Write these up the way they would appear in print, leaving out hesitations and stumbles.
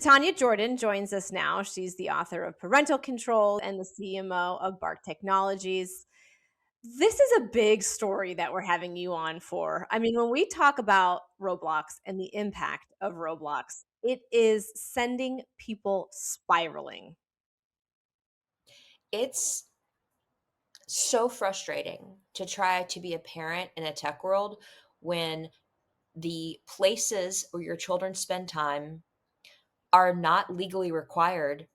Titania Jordan joins us now. She's the author of Parental Control and the CMO of Bark Technologies. This is a big story that we're having you on for. I mean, when we talk about Roblox and the impact of Roblox, it is sending people spiraling. It's so frustrating to try to be a parent in a tech world when the places where your children spend time are not legally required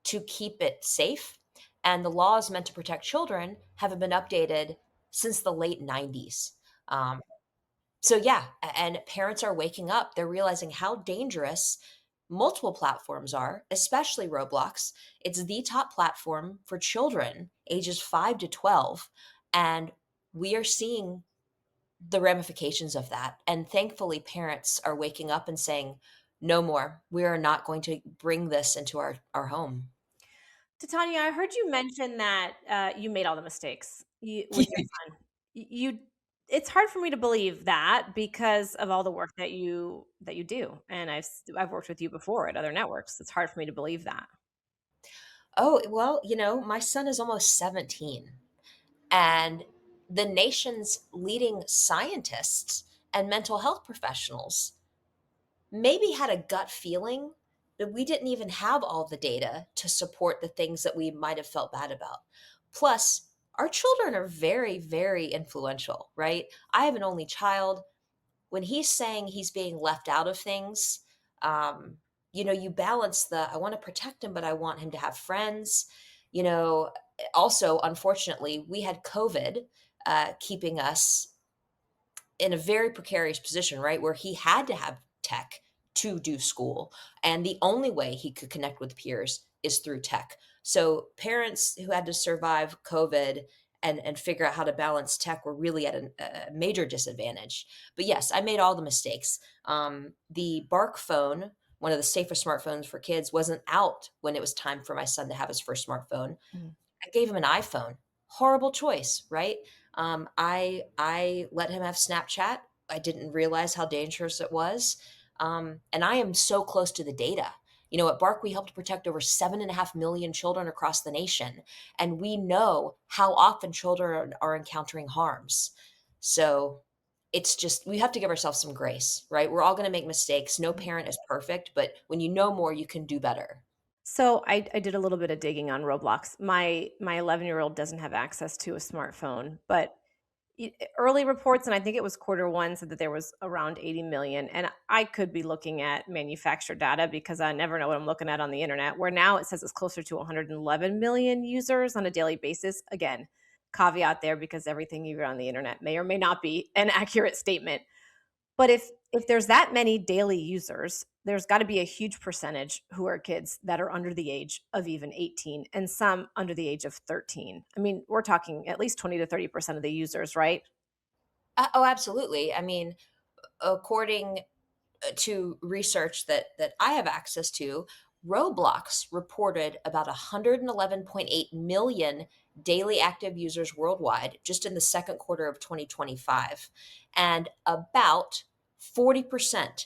to keep it safe. And the laws meant to protect children haven't been updated since the late 90s. Um, so, yeah, and parents are waking up. They're realizing how dangerous multiple platforms are, especially Roblox. It's the top platform for children ages 5 to 12. And we are seeing the ramifications of that. And thankfully, parents are waking up and saying, no more. We are not going to bring this into our home. Titania, I heard you mention that you made all the mistakes with your son. You, it's hard for me to believe that because of all the work that you do, and I've worked with you before at other networks. It's hard for me to believe that. Oh, well, my son is almost 17, and the nation's leading scientists and mental health professionals maybe had a gut feeling, but we didn't even have all the data to support the things that we might have felt bad about. Plus, our children are very, very influential, right? I have an only child. When he's saying he's being left out of things, um, you balance the I want to protect him, but I want him to have friends. You know, Also, unfortunately, we had COVID keeping us in a very precarious position, right? Where he had to have tech to do school. And the only way he could connect with peers is through tech. So parents who had to survive COVID and figure out how to balance tech were really at a major disadvantage. But yes, I made all the mistakes. The Bark phone, one of the safest smartphones for kids, wasn't out when it was time for my son to have his first smartphone. Mm. I gave him an iPhone. Horrible choice, right? I let him have Snapchat. I didn't realize how dangerous it was. And I am so close to the data. At Bark, we helped protect over 7.5 million children across the nation. And we know how often children are encountering harms. So it's just, we have to give ourselves some grace, right? We're all going to make mistakes. No parent is perfect, but when you know more, you can do better. So I did a little bit of digging on Roblox. My 11-year-old doesn't have access to a smartphone, but early reports, and I think it was quarter one, said that there was around 80 million. And I could be looking at manufacturer data because I never know what I'm looking at on the internet, where now it says it's closer to 111 million users on a daily basis. Again, caveat there because everything you read on the internet may or may not be an accurate statement. But if there's that many daily users, there's got to be a huge percentage who are kids that are under the age of even 18 and some under the age of 13. I mean, we're talking at least 20 to 30% of the users, right? Oh, absolutely. I mean, according to research that I have access to, Roblox reported about 111.8 million daily active users worldwide just in the second quarter of 2025. And about 40%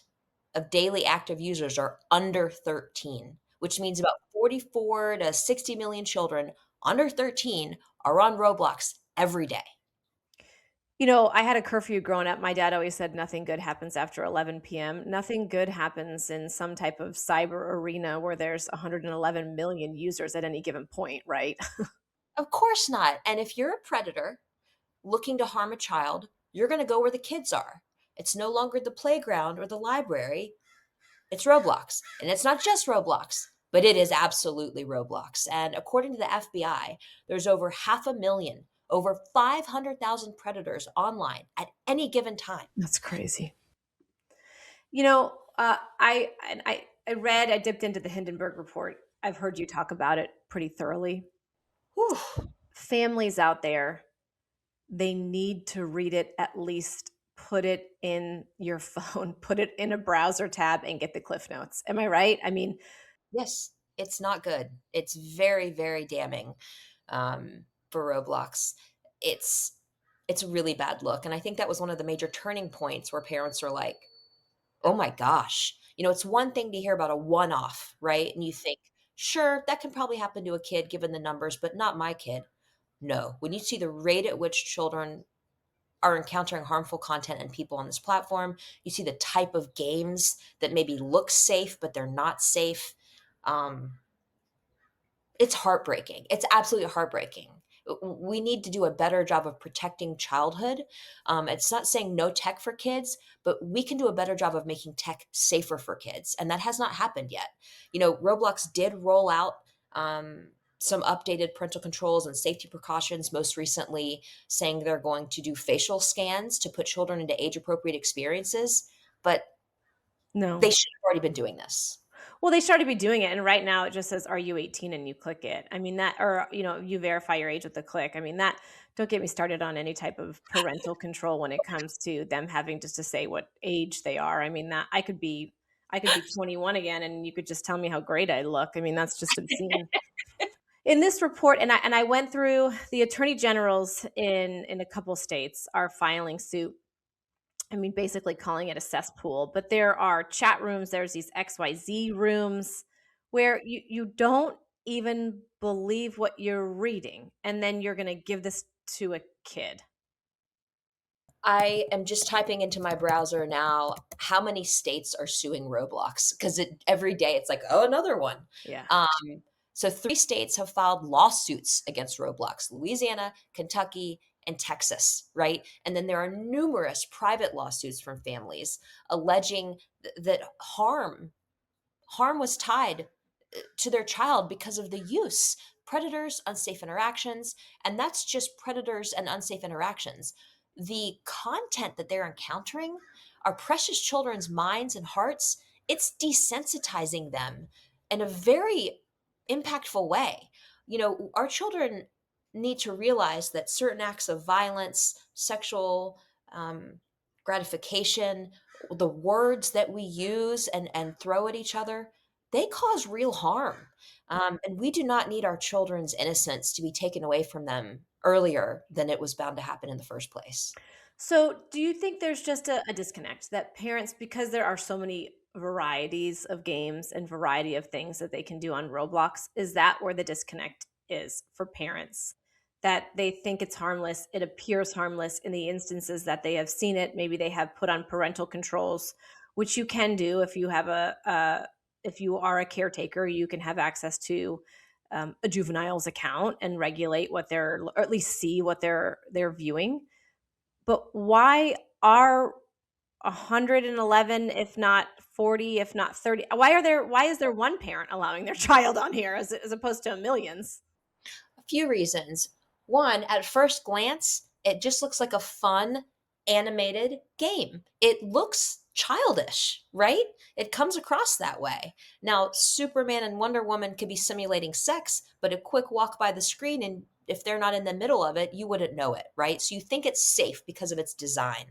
of daily active users are under 13, which means about 44 to 60 million children under 13 are on Roblox every day. I had a curfew growing up. My dad always said nothing good happens after 11 p.m. Nothing good happens in some type of cyber arena where there's 111 million users at any given point, right? Of course not. And if you're a predator looking to harm a child, you're going to go where the kids are. It's no longer the playground or the library. It's Roblox. And it's not just Roblox, but it is absolutely Roblox. And according to the FBI, there's over 500,000, over 500,000 predators online at any given time. That's crazy. I dipped into the Hindenburg report. I've heard you talk about it pretty thoroughly. Whew. Families out there, they need to read it, at least put it in your phone, put it in a browser tab and get the cliff notes. Am I right? I mean, Yes, it's not good. It's very, very damning for Roblox. It's it's a really bad look, and I think that was one of the major turning points where parents are like, Oh my gosh. It's one thing to hear about a one-off, right? And you think, "Sure, that can probably happen to a kid given the numbers, but not my kid." No. When you see the rate at which children are encountering harmful content and people on this platform, you see the type of games that maybe look safe, but they're not safe. Um, it's heartbreaking. It's absolutely heartbreaking. We need to do a better job of protecting childhood. It's not saying no tech for kids, but we can do a better job of making tech safer for kids. And that has not happened yet. Roblox did roll out some updated parental controls and safety precautions, most recently saying they're going to do facial scans to put children into age appropriate experiences. But they No. should have already been doing this. Well, they started be doing it, and right now it just says, "Are you 18?" and you click it. I mean, that or, you verify your age with a click. I mean, that don't get me started on any type of parental control when it comes to them having just to say what age they are. I mean, that I could be 21 again, and you could just tell me how great I look. I mean, that's just obscene. In this report, and I went through the attorney generals in a couple states are filing suit. I mean, basically calling it a cesspool, but there are chat rooms, there's these XYZ rooms where you don't even believe what you're reading, and then you're gonna give this to a kid. I am just typing into my browser now how many states are suing Roblox because every day it's like, oh, another one. Yeah. Um, so 3 states have filed lawsuits against Roblox: Louisiana, Kentucky, and Texas, right? And then there are numerous private lawsuits from families alleging that harm was tied to their child because of the use. Predators, unsafe interactions, and that's just predators and unsafe interactions. The content that they're encountering, our precious children's minds and hearts, it's desensitizing them in a very impactful way. Our children need to realize that certain acts of violence, sexual um, gratification, the words that we use and throw at each other, they cause real harm. And we do not need our children's innocence to be taken away from them earlier than it was bound to happen in the first place. So, do you think there's just a disconnect that parents, because there are so many varieties of games and variety of things that they can do on Roblox, is that where the disconnect is for parents? That they think it's harmless, it appears harmless in the instances that they have seen it. Maybe they have put on parental controls, which you can do if you have if you are a caretaker, you can have access to a juvenile's account and regulate what they're, or at least see what they're viewing, but why are 111, if not 40, if not 30? Why is there one parent allowing their child on here as opposed to millions? A few reasons. One, at first glance, it just looks like a fun animated game. It looks childish, right? It comes across that way. Now, Superman and Wonder Woman could be simulating sex, but a quick walk by the screen, and if they're not in the middle of it, you wouldn't know it, right? So you think it's safe because of its design.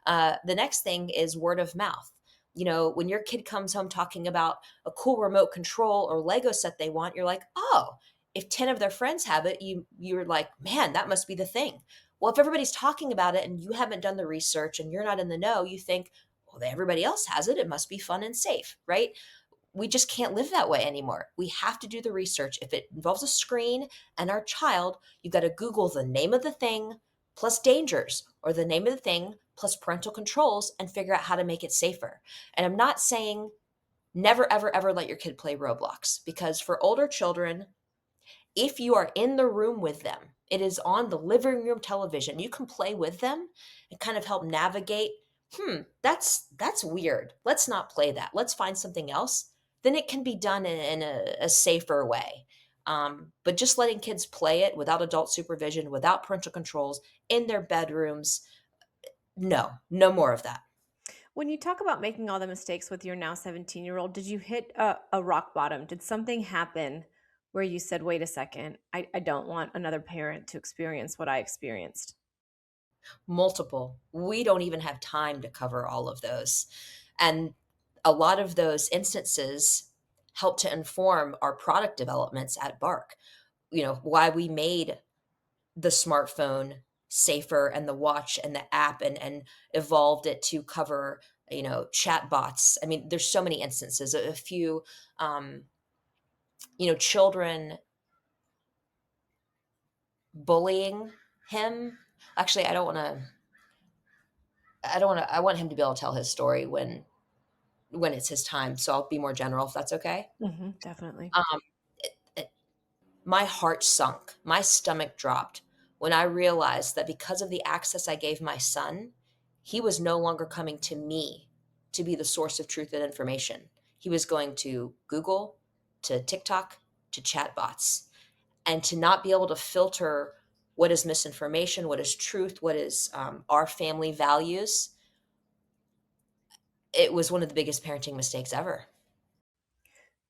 The next thing is word of mouth. When your kid comes home talking about a cool remote control or Lego set they want, you're like, oh, if 10 of their friends have it, you're like, man, that must be the thing. Well, if everybody's talking about it and you haven't done the research and you're not in the know, you think, well, everybody else has it, it must be fun and safe, right? We just can't live that way anymore. We have to do the research. If it involves a screen and our child, you've got to Google the name of the thing plus dangers, or the name of the thing plus parental controls, and figure out how to make it safer. And I'm not saying never, ever, ever let your kid play Roblox, because for older children, if you are in the room with them, it is on the living room television. You can play with them and kind of help navigate. That's weird. Let's not play that. Let's find something else. Then it can be done in a safer way. But just letting kids play it without adult supervision, without parental controls in their bedrooms, no, no more of that. When you talk about making all the mistakes with your now 17-year-old, did you hit a rock bottom? Did something happen where you said, wait a second, I don't want another parent to experience what I experienced? Multiple. We don't even have time to cover all of those. And a lot of those instances help to inform our product developments at Bark. Why we made the smartphone safer and the watch and the app and evolved it to cover chat bots. I mean, there's so many instances. A few, um, children bullying him. Actually, I don't want to. I don't want to. I want him to be able to tell his story when it's his time. So I'll be more general if that's okay. Definitely. Um, my heart sunk, my stomach dropped when I realized that because of the access I gave my son, he was no longer coming to me to be the source of truth and information. He was going to Google, to TikTok, to chatbots, and to not be able to filter what is misinformation, what is truth, what is our family values. It was one of the biggest parenting mistakes ever.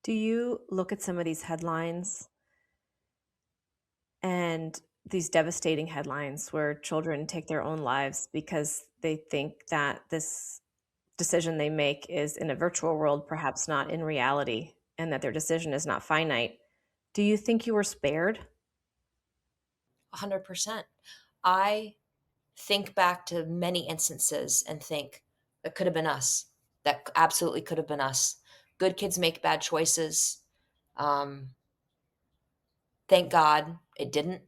Do you look at some of these headlines and these devastating headlines where children take their own lives because they think that this decision they make is in a virtual world, perhaps not in reality, and that their decision is not finite? Do you think you were spared? 100%. I think back to many instances and think that could have been us. That absolutely could have been us. Good kids make bad choices. Um, thank God it didn't.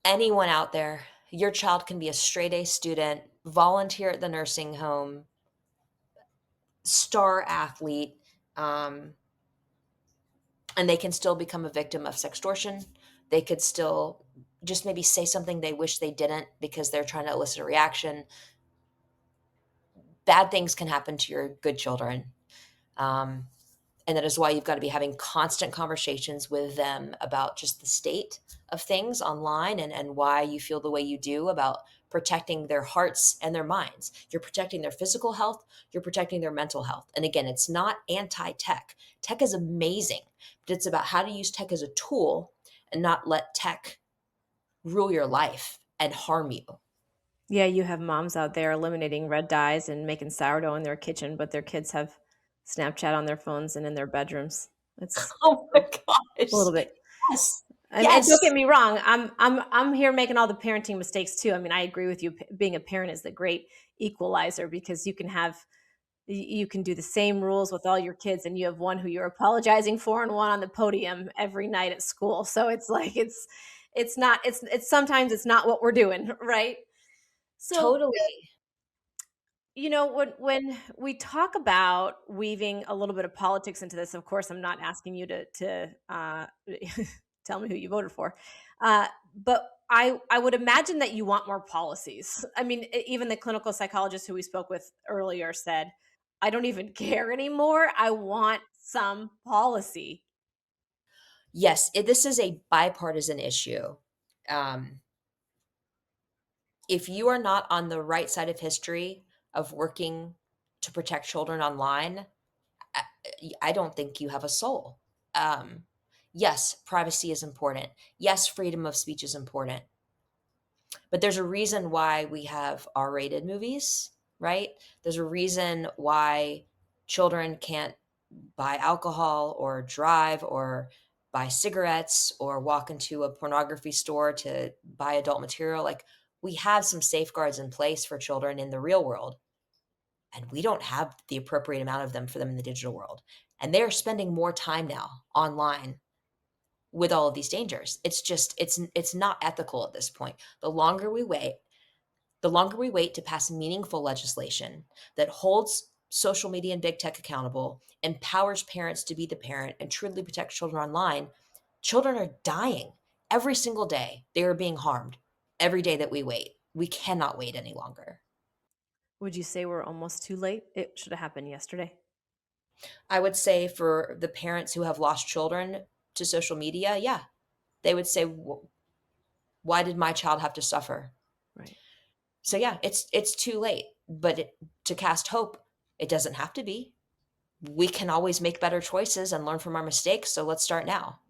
Anyone out there, your child can be a straight A student, volunteer at the nursing home, star athlete, um, and they can still become a victim of sextortion. They could still just maybe say something they wish they didn't because they're trying to elicit a reaction. Bad things can happen to your good children. Um, and that is why you've got to be having constant conversations with them about just the state of things online, and why you feel the way you do about protecting their hearts and their minds. You're protecting their physical health, you're protecting their mental health. And again, it's not anti-tech. Tech is amazing, but it's about how to use tech as a tool and not let tech rule your life and harm you. Yeah, you have moms out there eliminating red dyes and making sourdough in their kitchen, but their kids have Snapchat on their phones and in their bedrooms. It's Oh my a little gosh. bit. Yes. And don't get Yes. me wrong, I'm here making all the parenting mistakes too. I mean, I agree with you. Being a parent is the great equalizer because you can do the same rules with all your kids, and you have one who you're apologizing for and one on the podium every night at school. So it's like it's not it's sometimes it's not what we're doing, right? So Totally. when we talk about weaving a little bit of politics into this, of course, I'm not asking you to tell me who you voted for, but I would imagine that you want more policies. I mean, even the clinical psychologist who we spoke with earlier said, "I don't even care anymore. I want some policy." Yes, this is a bipartisan issue. Um, if you are not on the right side of history of working to protect children online, I, I don't think you have a soul. Um, yes, privacy is important. Yes, freedom of speech is important. But there's a reason why we have R-rated movies, right? There's a reason why children can't buy alcohol or drive or buy cigarettes or walk into a pornography store to buy adult material. Like, we have some safeguards in place for children in the real world, and we don't have the appropriate amount of them for them in the digital world. And they are spending more time now online with all of these dangers. It's not ethical at this point. The longer we wait to pass meaningful legislation that holds social media and big tech accountable, empowers parents to be the parent, and truly protects children online, children are dying every single day. They are being harmed every day that we wait. We cannot wait any longer. Would you say we're almost too late? It should have happened yesterday. I would say for the parents who have lost children to social media, yeah, they would say, why did my child have to suffer? Right. So yeah, it's too late, but to cast hope, it doesn't have to be. We can always make better choices and learn from our mistakes. So let's start now.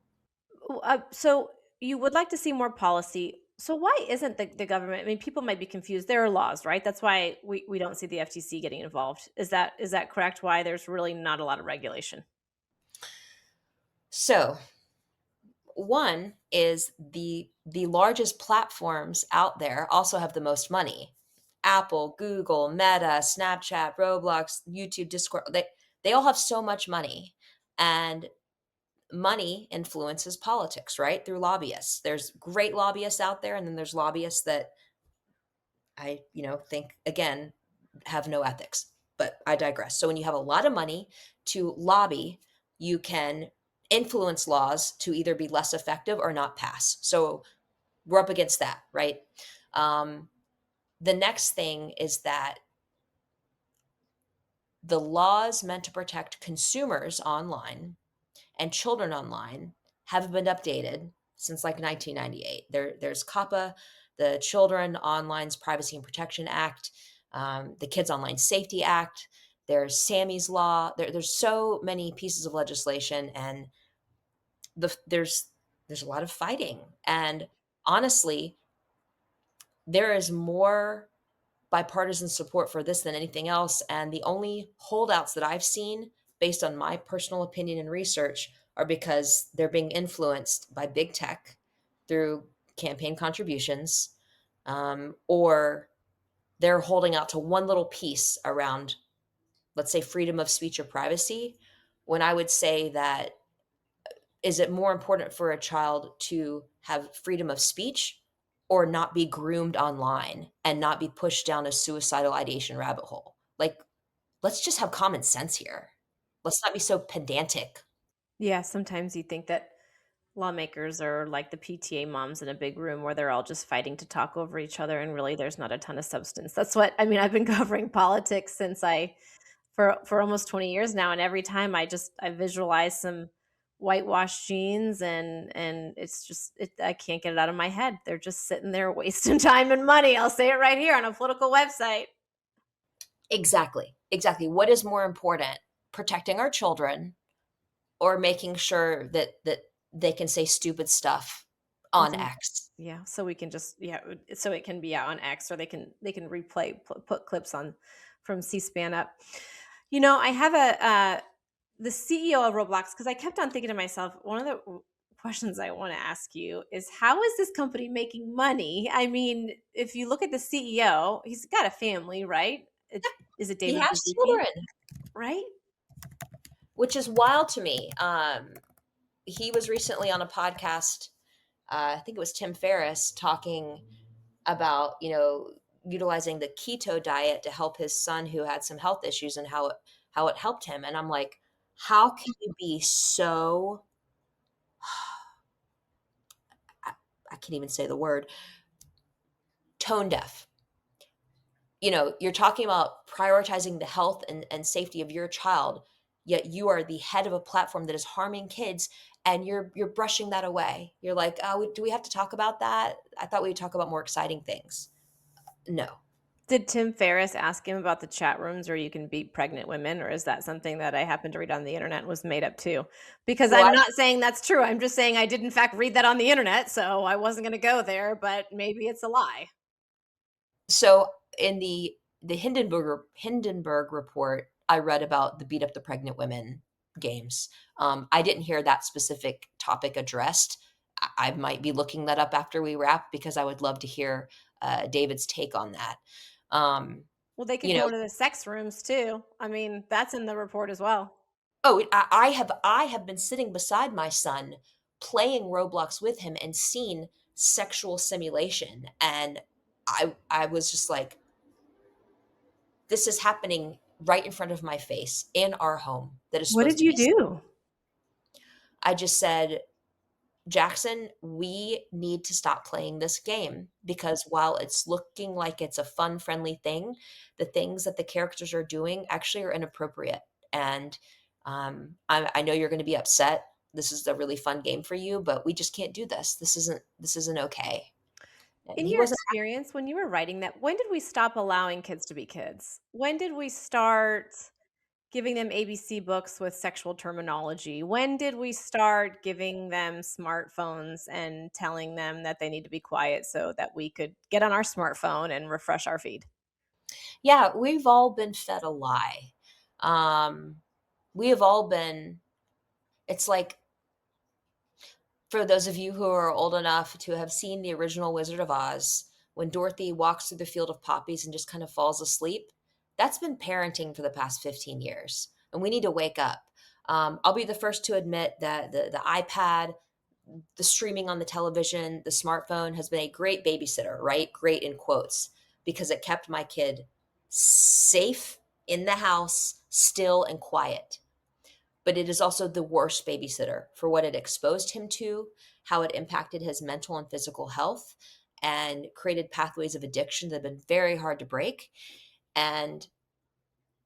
So you would like to see more policy. So why isn't the government? I mean, people might be confused. There are laws, right? That's why we don't see the FTC getting involved. Is that correct? Why there's really not a lot of regulation? So one is the largest platforms out there also have the most money. Apple, Google, Meta, Snapchat, Roblox, YouTube, Discord, they all have so much money, and money influences politics, right? Through lobbyists. There's great lobbyists out there, and then there's lobbyists that think again have no ethics. But I digress. So when you have a lot of money to lobby, you can influence laws to either be less effective or not pass. So we're up against that, right? Um, the next thing is that the laws meant to protect consumers online and children online haven't been updated since like 1998. There's COPPA, the Children Online's Privacy and Protection Act, the Kids Online Safety Act. There's Sammy's Law. There's so many pieces of legislation, and there's a lot of fighting. And honestly, there is more bipartisan support for this than anything else. And the only holdouts that I've seen, based on my personal opinion and research, are because they're being influenced by big tech through campaign contributions, or they're holding out to one little piece around, let's say, freedom of speech or privacy. When I would say that, is it more important for a child to have freedom of speech or not be groomed online and not be pushed down a suicidal ideation rabbit hole? Like, let's just have common sense here. Let's not be so pedantic. Yeah, sometimes you think that lawmakers are like the PTA moms in a big room where they're all just fighting to talk over each other, and really there's not a ton of substance. That's what I mean, I've been covering politics since I for almost 20 years now, and every time I visualize some whitewashed jeans, and it's just I can't get it out of my head. They're just sitting there wasting time and money. I'll say it right here on a political website. Exactly. Exactly. What is more important? Protecting our children or making sure that they can say stupid stuff And on some X? yeah, so we can just yeah, so it can be out on X, or they can replay put clips on from C-SPAN up. I have the CEO of Roblox, because I kept on thinking to myself, one of the questions I want to ask you is, how is this company making money? I mean, if you look at the CEO, he's got a family, right? Is it He David has Baszucki, children, right? which is wild to me. He was recently on a podcast. I think it was Tim Ferriss talking about utilizing the keto diet to help his son who had some health issues and how it helped him. And I'm like, how can you be so I, I can't even say the word, tone deaf? You're talking about prioritizing the health and safety of your child, yet you are the head of a platform that is harming kids, and you're brushing that away. You're like, oh, do we have to talk about that? I thought we would talk about more exciting things. No. Did Tim Ferriss ask him about the chat rooms where you can beat pregnant women, or is that something that I happened to read on the internet and was made up too? Because Well, I'm not saying that's true. I'm just saying I did in fact read that on the internet, so I wasn't going to go there, but maybe it's a lie. so in the Hindenburg report, I read about the beat up the pregnant women games. I didn't hear that specific topic addressed. I might be looking that up after we wrap because I would love to hear David's take on that. Um, Well, they could you know, go to the sex rooms too. I mean, that's in the report as well. oh, I have been sitting beside my son playing Roblox with him and seen sexual simulation, and I was just like, this is happening right in front of my face in our home that is What supposed did to you be. do? I just said, Jackson, we need to stop playing this game because while it's looking like it's a fun, friendly thing, the things that the characters are doing actually are inappropriate. And I know you're going to be upset. This is a really fun game for you, but we just can't do this. This isn't okay. And In he your wasn't. experience, when you were writing that, when did we stop allowing kids to be kids? When did we start giving them ABC books with sexual terminology? When did we start giving them smartphones and telling them that they need to be quiet so that we could get on our smartphone and refresh our feed? Yeah, we've all been fed a lie. Um, we have all been. It's like, for those of you who are old enough to have seen the original Wizard of Oz, when Dorothy walks through the field of poppies and just kind of falls asleep, that's been parenting for the past 15 years. And we need to wake up. I'll be the first to admit that the iPad, the streaming on the television, the smartphone has been a great babysitter, right? Great in quotes, because it kept my kid safe in the house, still and quiet. But it is also the worst babysitter for what it exposed him to, how it impacted his mental and physical health, and created pathways of addiction that have been very hard to break. And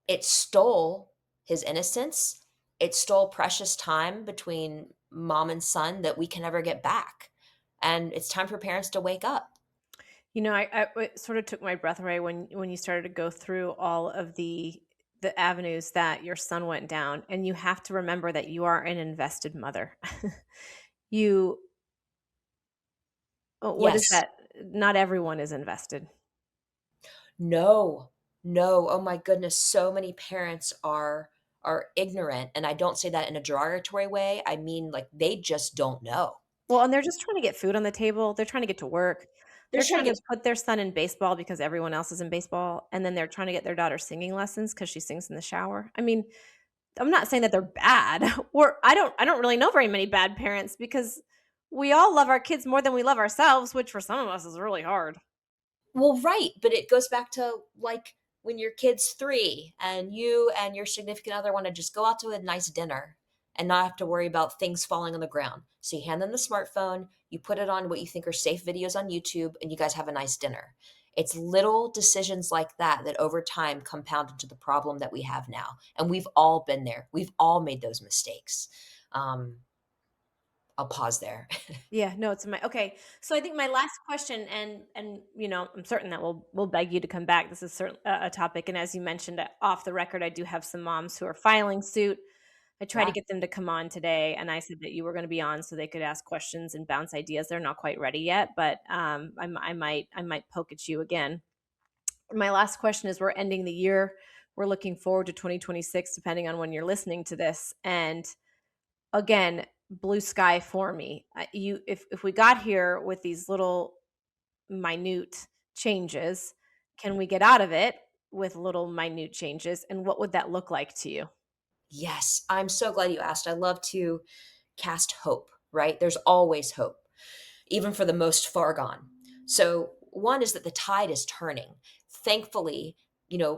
it stole his innocence. It stole precious time between mom and son that we can never get back. And it's time for parents to wake up. It sort of took my breath away when you started to go through all of the avenues that your son went down, and you have to remember that you are an invested mother. you what is Yes. that? Not everyone is invested. No. No. Oh my goodness. So many parents are ignorant. And I don't say that in a derogatory way. I mean like they just don't know. Well, and they're just trying to get food on the table. They're trying to get to work. They're They're trying trying to to get put their son in baseball because everyone else is in baseball, and then they're trying to get their daughter singing lessons because she sings in the shower. I mean, I'm not saying that they're bad. I don't really know very many bad parents because we all love our kids more than we love ourselves, which for some of us is really hard. well, right, but it goes back to, like, when your kid's 3 and you and your significant other wanna just go out to a nice dinner and not have to worry about things falling on the ground. So you hand them the smartphone, you put it on what you think are safe videos on YouTube, and you guys have a nice dinner. It's little decisions like that that over time compound into the problem that we have now, and we've all been there. We've all made those mistakes. Um, I'll pause there. Yeah, no, it's my okay. So I think my last question, and I'm certain that we'll beg you to come back. This is certain a topic, and as you mentioned off the record, I do have some moms who are filing suit. I tried to Yeah. get them to come on today, and I said that you were going to be on so they could ask questions and bounce ideas. They're not quite ready yet, but I might poke at you again. My last question is: we're ending the year. We're looking forward to 2026, depending on when you're listening to this, and again, blue sky for me. If we got here with these little minute changes, can we get out of it with little minute changes? And what would that look like to you? Yes, I'm so glad you asked. I love to cast hope, right? There's always hope, even for the most far gone. So, one is that the tide is turning. Thankfully,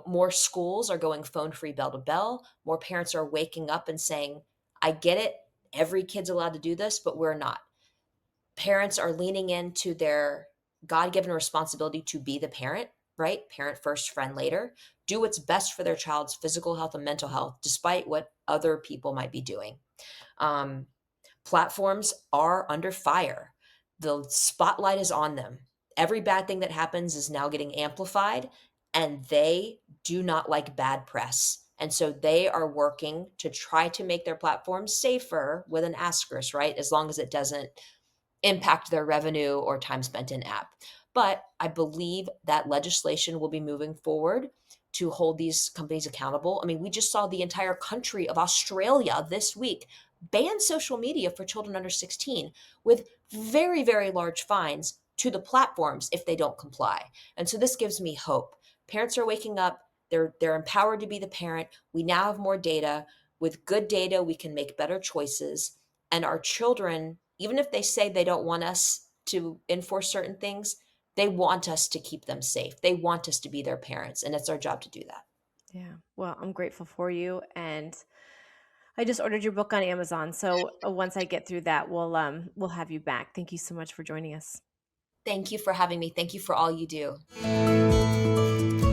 more schools are going phone free bell to bell. More parents are waking up and saying, I get it. Every kid's allowed to do this, but we're not. Parents are leaning into their God given responsibility to be the parent, right? Parent first, friend later. Do what's best for their child's physical health and mental health, despite what other people might be doing. Um, Platforms are under fire. The spotlight is on them. Every bad thing that happens is now getting amplified, and they do not like bad press. And so they are working to try to make their platforms safer with an asterisk, right? As long as it doesn't impact their revenue or time spent in app. But I believe that legislation will be moving forward to hold these companies accountable. I mean, we just saw the entire country of Australia this week ban social media for children under 16 with very, very large fines to the platforms if they don't comply. And so this gives me hope. Parents are waking up. They're empowered to be the parent. We now have more data. With good data, we can make better choices. And our children, even if they say they don't want us to enforce certain things, they want us to keep them safe. They want us to be their parents, and it's our job to do that. Yeah. Well, I'm grateful for you, and I just ordered your book on Amazon. So once I get through that, we'll have you back. Thank you so much for joining us. Thank you for having me. Thank you for all you do.